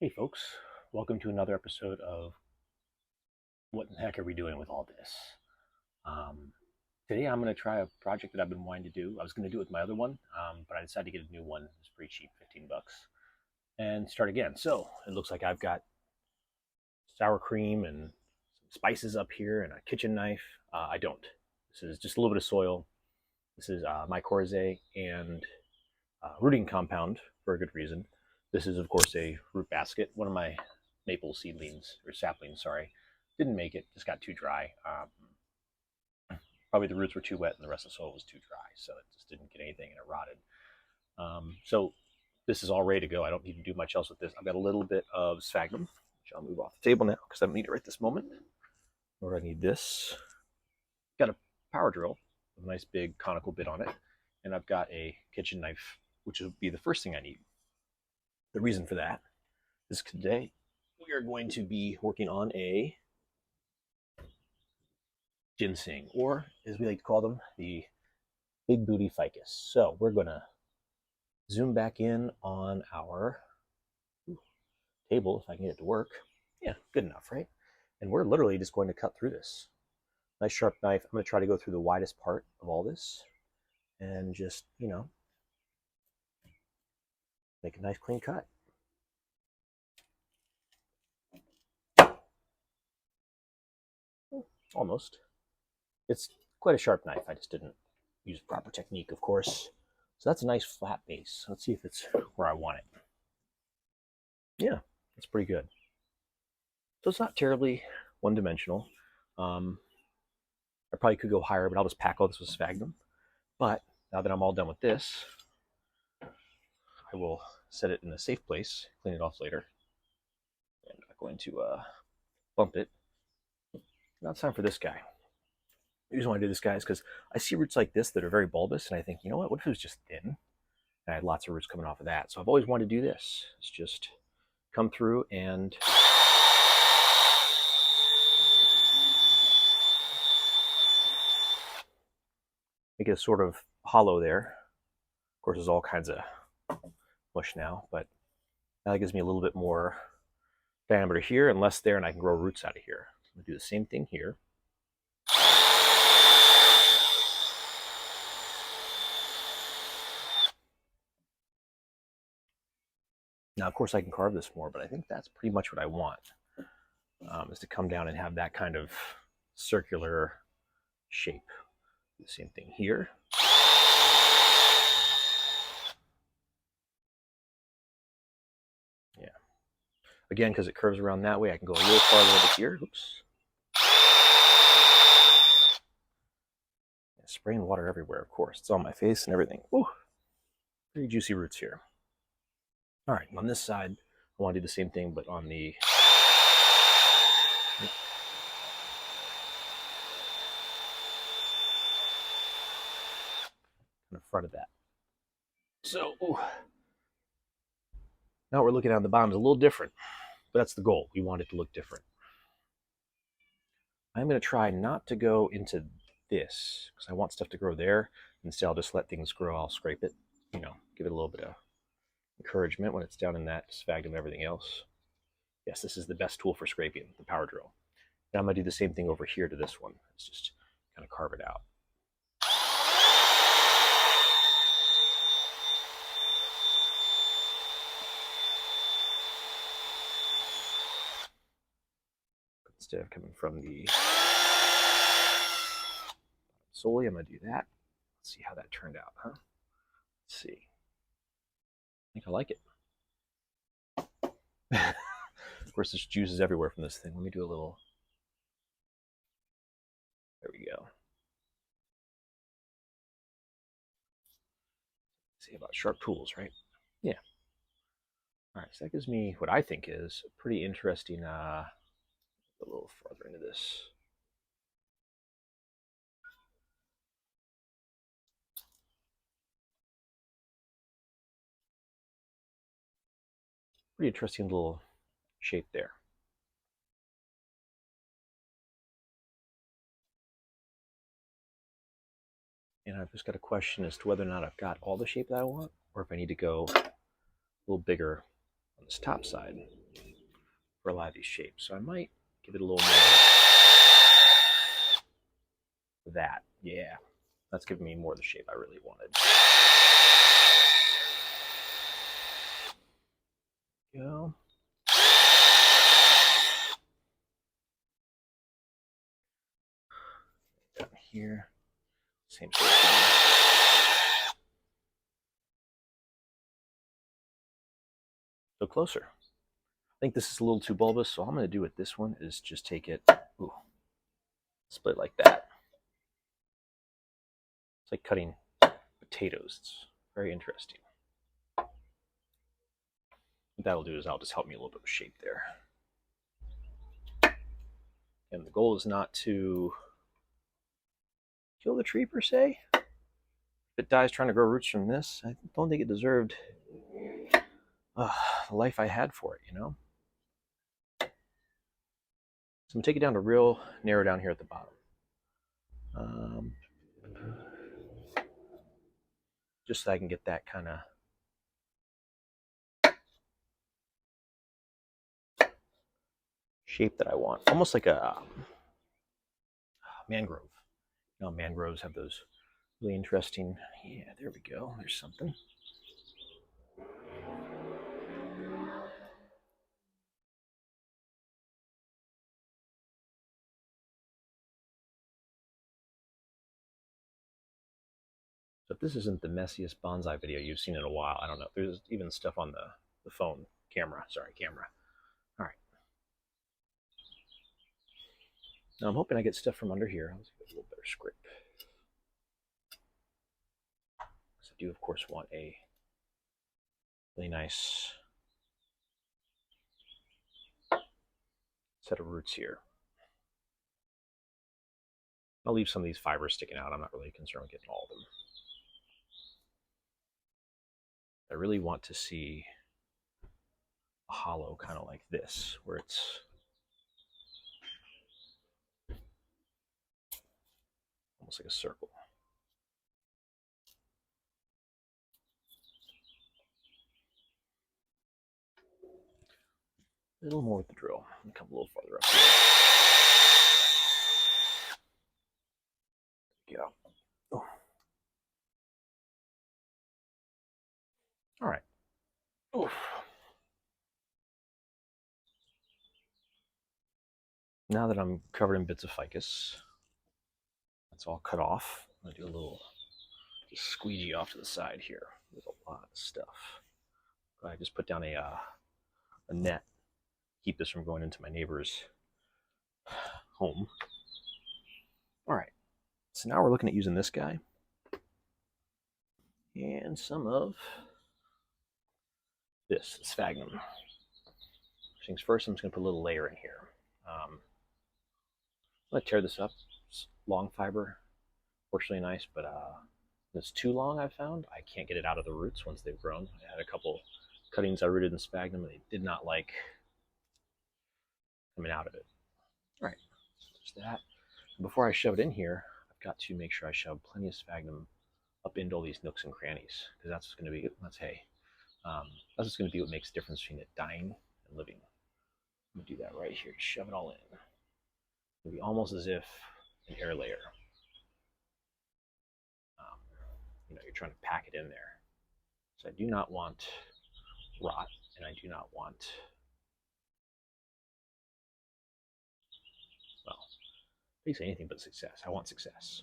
Hey folks, welcome to another episode of What in the Heck Are We Doing with All This? Um, Today I'm going to try a project that I've been wanting to do. I was going to do it with my other one, but I decided to get a new one. It was pretty cheap, 15 bucks, and start again. So it looks like I've got sour cream and some spices up here and a kitchen knife. I don't. This is just a little bit of soil. This is mycorrhizae and rooting compound for a good reason. This is, of course, a root basket. One of my maple seedlings, or saplings, sorry, didn't make it, just got too dry. Probably the roots were too wet and the rest of the soil was too dry, so it just didn't get anything and it rotted. So this is all ready to go. I don't need to do much else with this. I've got a little bit of sphagnum, which I'll move off the table now because I don't need it right this moment. Or I need this. Got a power drill with a nice big conical bit on it, and I've got a kitchen knife, which will be the first thing I need. The reason for that is today we are going to be working on a ginseng, or as we like to call them, the big booty ficus. So we're going to zoom back in on our table, if I can get it to work. Yeah, good enough, right? And we're literally just going to cut through this. Nice sharp knife. I'm going to try to go through the widest part of all this and just, make a nice clean cut. Almost. It's quite a sharp knife. I just didn't use proper technique, of course. So that's a nice flat base. Let's see if it's where I want it. Yeah, that's pretty good. So it's not terribly one-dimensional. I probably could go higher, but I'll just pack all this with sphagnum. But now that I'm all done with this, I will set it in a safe place, clean it off later. And I'm going to bump it. Now it's time for this guy. The reason why I do this guy is because I see roots like this that are very bulbous, and I think, you know what if it was just thin? And I had lots of roots coming off of that. So I've always wanted to do this. It's just come through and make it sort of hollow there. Of course, there's all kinds of mush now, but that gives me a little bit more diameter here and less there, and I can grow roots out of here. I'm going to do the same thing here. Now, of course, I can carve this more, but I think that's pretty much what I want, is to come down and have that kind of circular shape. Do the same thing here. Yeah. Again, because it curves around that way, I can go a little farther over here. Oops. Yeah, spraying water everywhere, of course. It's on my face and everything. Ooh, pretty juicy roots here. All right, on this side, I want to do the same thing, but on the front of that. So, now we're looking at the bottom is a little different, but that's the goal. We want it to look different. I'm going to try not to go into this because I want stuff to grow there. Instead, I'll just let things grow. I'll scrape it, give it a little bit of encouragement when it's down in that sphagnum and everything else. Yes, this is the best tool for scraping, the power drill. Now I'm going to do the same thing over here to this one. Let's just kind of carve it out. Instead of coming from the solely, I'm going to do that. Let's see how that turned out, huh? Let's see. I think I like it. Of course, there's juices everywhere from this thing. Let me do a little. There we go. See about sharp tools, right? Yeah. All right, so that gives me what I think is a pretty interesting, a little farther into this. Pretty interesting little shape there. And I've just got a question as to whether or not I've got all the shape that I want, or if I need to go a little bigger on this top side. for a lot of these shapes. So I might give it a little more of that. Yeah, that's giving me more of the shape I really wanted. Go. Down here, same sort of thing. So closer. I think this is a little too bulbous, so all I'm going to do with this one is just take it, ooh, split like that. It's like cutting potatoes. It's very interesting. What that'll do is I'll just help me a little bit of shape there. And the goal is not to kill the tree per se. If it dies trying to grow roots from this, I don't think it deserved the life I had for it, you know? So I'm going to take it down to real narrow down here at the bottom. Just so I can get that kind of shape that I want. Almost like a mangrove. You know, mangroves have those really interesting, yeah, there we go. There's something. So if this isn't the messiest bonsai video you've seen in a while, I don't know. There's even stuff on the phone camera. Sorry, camera. All right. Now I'm hoping I get stuff from under here. Let's get a little better script. So I do, of course, want a really nice set of roots here. I'll leave some of these fibers sticking out. I'm not really concerned with getting all of them. I really want to see a hollow kind of like this, where it's almost like a circle. A little more with the drill. Come a little farther up here. There we go. Oh. All right. Oof. Now that I'm covered in bits of ficus, that's all cut off. I'm gonna do a little squeegee off to the side here. There's a lot of stuff. I just put down a net, keep this from going into my neighbor's home. All right, so now we're looking at using this guy and some of this sphagnum. Things first, I'm just gonna put a little layer in here. I'm gonna tear this up. It's long fiber, fortunately nice, but when it's too long, I've found I can't get it out of the roots once they've grown. I had a couple cuttings I rooted in sphagnum, and they did not like coming out of it. All right, so there's that. And before I shove it in here, I've got to make sure I shove plenty of sphagnum up into all these nooks and crannies, because that's going to be, that's hay. That's just going to be what makes the difference between it dying and living. I'm going to do that right here, shove it all in. It'll be almost as if an air layer. You know, you're trying to pack it in there. So I do not want rot, and I do not want, well, basically anything but success. I want success.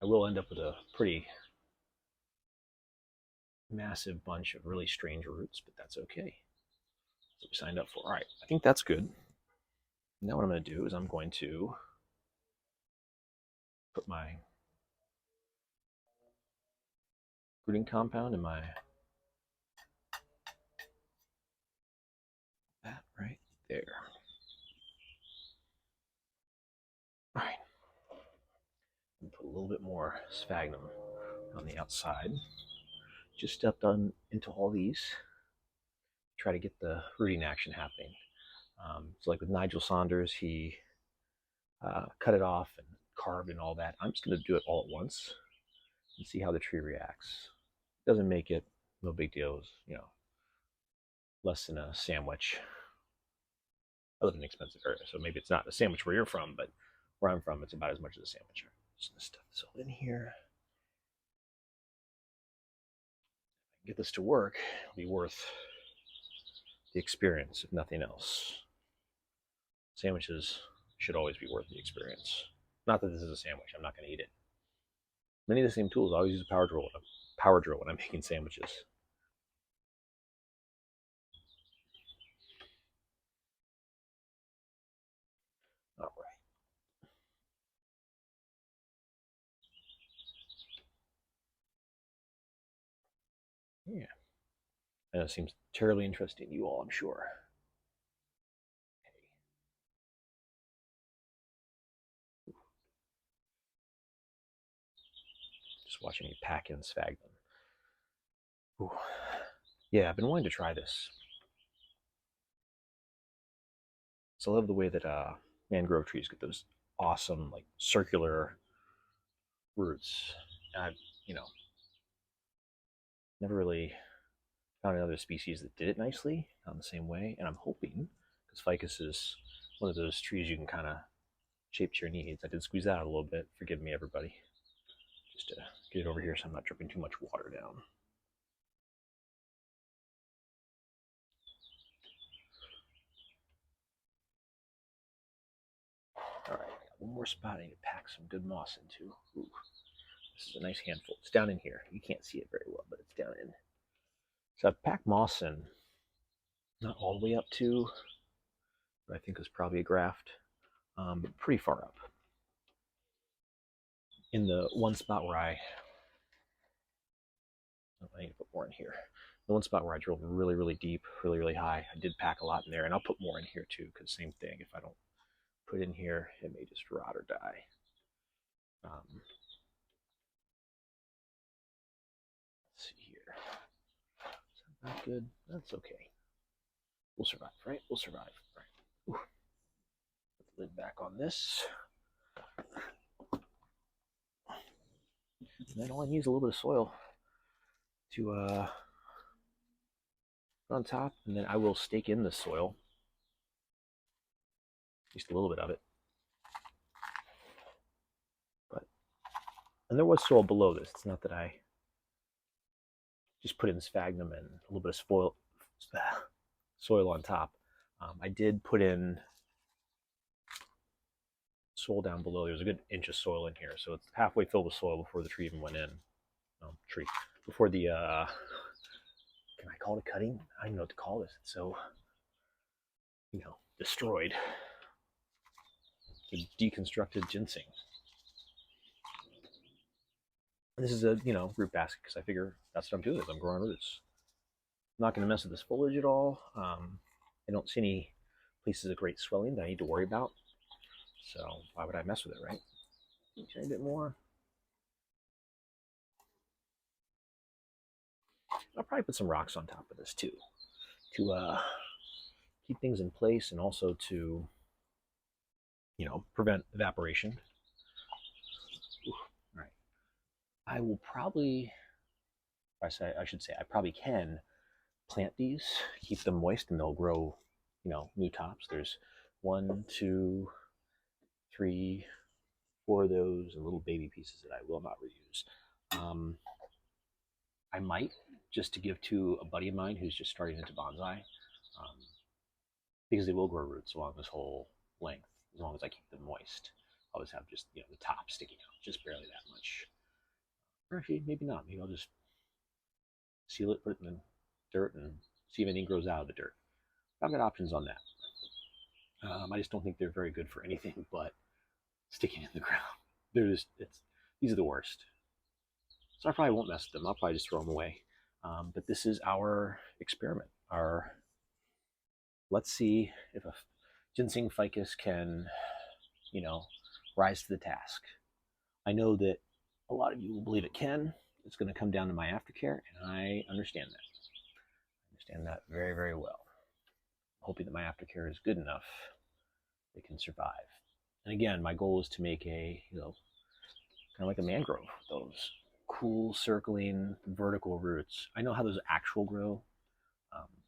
I will end up with a pretty massive bunch of really strange roots, but that's okay. That's what we signed up for. All right, I think that's good. Now what I'm going to do is I'm going to put my rooting compound in my, that right there. All right, and put a little bit more sphagnum on the outside. Just stepped on into all these. Try to get the rooting action happening. So like with Nigel Saunders, he cut it off and carved and all that. I'm just going to do it all at once and see how the tree reacts. Doesn't make it, no big deal. You know, less than a sandwich. I live in an expensive area, so maybe it's not a sandwich where you're from, but where I'm from, it's about as much as a sandwich. Just gonna stuff this all in here. Get this to work, it'll be worth the experience, if nothing else. Sandwiches should always be worth the experience. Not that this is a sandwich, I'm not going to eat it. Many of the same tools. I always use a power drill when I'm making sandwiches. All right. Yeah. And it seems terribly interesting to you all, I'm sure. Just watching me pack and sphagnum. Ooh. Yeah, I've been wanting to try this. So I love the way that mangrove trees get those awesome, like circular roots. And I've, you know, never really found another species that did it nicely, not in the same way. And I'm hoping, because ficus is one of those trees you can kind of shape to your needs. I did squeeze that out a little bit. Forgive me, everybody. Just to get it over here so I'm not dripping too much water down. All right, I got one more spot I need to pack some good moss into. Ooh, this is a nice handful. It's down in here. You can't see it very well, but it's down in. So I've packed moss in, not all the way up to what I think is probably a graft, but pretty far up. In the one spot where I need to put more in here. The one spot where I drilled really, really deep, really, really high, I did pack a lot in there, and I'll put more in here too, because same thing. If I don't put it in here, it may just rot or die. Let's see here. Is that not good? That's okay. We'll survive, right? We'll survive. Right. Ooh. Put the lid back on this. And then all I need is a little bit of soil to put on top, and then I will stake in the soil, just a little bit of it. But and there was soil below this. It's not that I just put in sphagnum and a little bit of soil on top. I did put in soil down below. There's a good inch of soil in here, so it's halfway filled with soil before the tree even went in. Before the can I call it a cutting? I don't even know what to call this. It's so, destroyed. The deconstructed ginseng. And this is a root basket because I figure that's what I'm doing. Is I'm growing roots. I'm not going to mess with this foliage at all. I don't see any places of great swelling that I need to worry about. So why would I mess with it, right? Try a bit more. I'll probably put some rocks on top of this too, to keep things in place and also to, prevent evaporation. Ooh, all right. I will probably, I should say, I probably can plant these, keep them moist, and they'll grow, new tops. There's 1, 2, 3, 4 of those and little baby pieces that I will not reuse. I might, just to give to a buddy of mine who's just starting into bonsai, because they will grow roots along this whole length as long as I keep them moist. I'll always have just the top sticking out, just barely that much. Or actually, maybe not. Maybe I'll just seal it, put it in the dirt, and see if anything grows out of the dirt. I've got options on that. I just don't think they're very good for anything but sticking in the ground. They're just these are the worst. So I probably won't mess with them. I'll probably just throw them away. But this is our experiment. Let's see if a ginseng ficus can, rise to the task. I know that a lot of you will believe it can. It's going to come down to my aftercare, and I understand that. I understand that very, very well. I'm hoping that my aftercare is good enough it can survive. And again, my goal is to make a, kind of like a mangrove, those cool circling vertical roots. I know how those actual grow.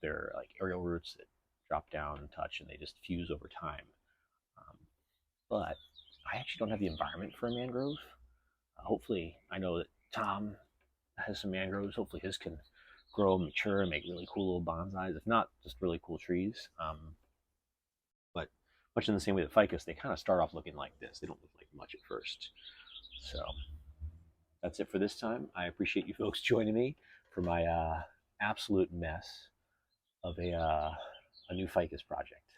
They're like aerial roots that drop down and touch, and they just fuse over time. Um, but I actually don't have the environment for a mangrove. Hopefully, I know that Tom has some mangroves. Hopefully, his can grow, mature, and make really cool little bonsais. If not, just really cool trees. But much in the same way that ficus, they kind of start off looking like this. They don't look like much at first. So that's it for this time. I appreciate you folks joining me for my absolute mess of a new ficus project.